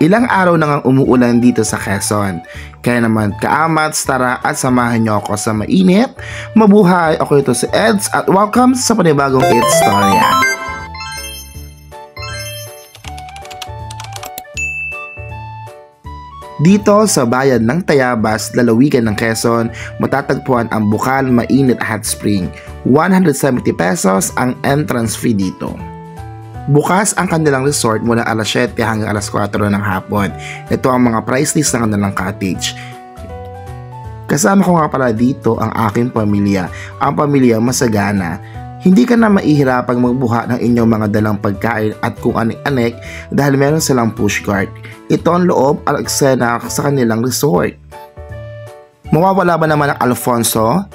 Ilang araw na ngang umuulan dito sa Quezon. Kaya naman kaamats, tara at samahan niyo ako sa mainit. Mabuhay! Ako ito si Eds at welcome sa panibagong It's Storya. Dito sa bayan ng Tayabas, lalawigan ng Quezon, matatagpuan ang Bukal Mainit Hot Spring. 170 pesos ang entrance fee dito. Bukas ang kanilang resort mula alas 7 hanggang alas 4 ng hapon. Ito ang mga price list ng kanilang cottage. Kasama ko nga pala dito ang aking pamilya, ang pamilya masagana. Hindi ka na mahihirapang magbuha ng inyong mga dalang pagkain at kung anik-anik dahil meron silang push cart. Ito ang loob at eksena sa kanilang resort. Mawawala ba naman ang Alfonso?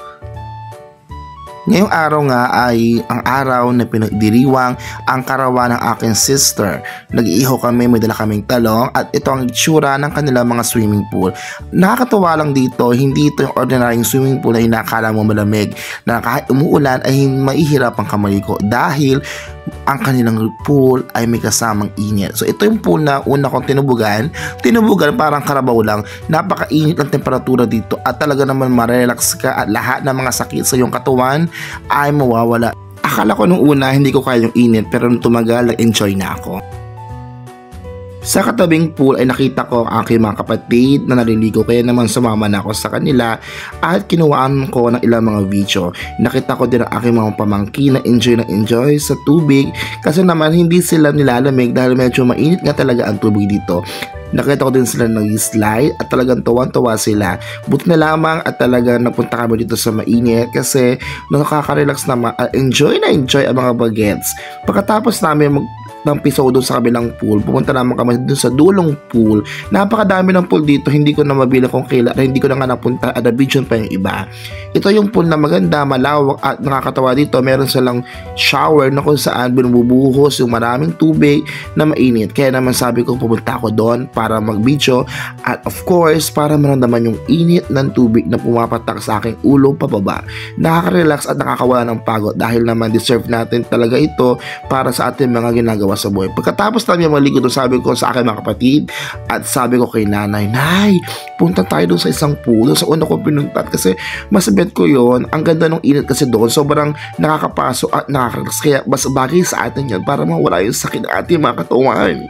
Ngayong araw nga ay ang araw na pinagdiriwang ang karawan ng aking sister. Nag-iiho kami, may dala kaming talong at ito ang itsura ng kanilang mga swimming pool. Nakakatawa lang dito, hindi ito yung ordinaryong swimming pool na hinakala mo malamig na kahit umuulan ay maihirapang kamaliko dahil ang kanilang pool ay may kasamang init. So ito yung pool na una kong tinubugan parang karabaw lang. Napakainit ang temperatura dito at talaga naman marelax ka at lahat ng mga sakit sa iyong katawan ay mawawala. Akala ko nung una hindi ko kaya yung init pero nung tumagal nag-enjoy na ako. Sa katabing pool ay nakita ko ang aking mga kapatid na naliligo kaya naman sumama na ako sa kanila at kinuhaan ko ng ilang mga video. Nakita ko din ang aking mga pamangkin na enjoy sa tubig kasi naman hindi sila nilalamig dahil medyo mainit nga talaga ang tubig dito. Nakita ko din sila nag-slide at talagang tuwan-tuwa sila. Buti na lamang at talagang napunta kami dito sa mainit kasi nakaka-relax naman at enjoy ang mga bagets. Pagkatapos namin ng piso doon sa kabilang pool, pumunta naman kami doon sa dulong pool. Napakadami ng pool dito, hindi ko na mabilang kung kailan, hindi ko na nga napunta at na-video pa yung iba. Ito yung pool na maganda, malawak at nakakatawa dito. Meron silang shower na kung saan binubuhos yung maraming tubig na mainit. Kaya naman sabi ko pumunta ako doon para mag-video at of course para maramdaman yung init ng tubig na pumapatak sa aking ulo pababa. Nakaka-relax at nakakawala ng pagod dahil naman deserve natin talaga ito para sa ating mga ginagawa sa buhay. Pagkatapos namin maligo doon, sabi ko sa aking mga kapatid at sabi ko kay nanay, Nay, punta tayo doon sa isang pool. Sa una ko pinuntat kasi masabit ko yon. Ang ganda ng init kasi doon. Sobrang nakakapaso at nakaka-relax. Kaya mas bagay sa atin yan para mawala yung sakit ng ating mga katawan.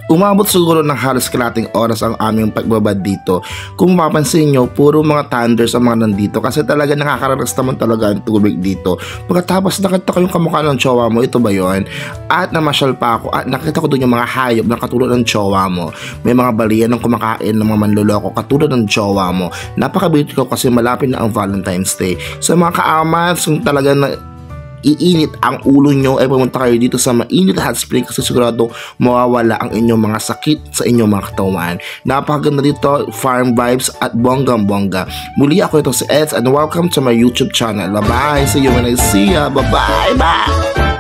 Umabot siguro ng halos kalating oras ang aming pagbabad dito. Kung mapapansin nyo, puro mga thunders ang mga nandito kasi talaga nakakararas naman talaga ang tubig dito. Pagkatapos nakita ko yung kamukha ng chowa mo, ito ba yon? At namasyal pa ako at nakita ko doon yung mga hayop na katulad ng chowa mo. May mga baliyan ng kumakain ng mga manloloko katulad ng chowa mo. Napaka-beauty ko kasi malapit na ang Valentine's Day. So mga kaamats, kung talaga na iinit ang ulo nyo ay pumunta kayo dito sa Mainit Hot Spring kasi sigurado mawawala ang inyong mga sakit sa inyong mga katawan. Napakaganda dito, farm vibes at bonggang-bongga. Muli ako ito si Eds and welcome to my YouTube channel. Bye-bye! See you when I see ya! Bye-bye! Bye!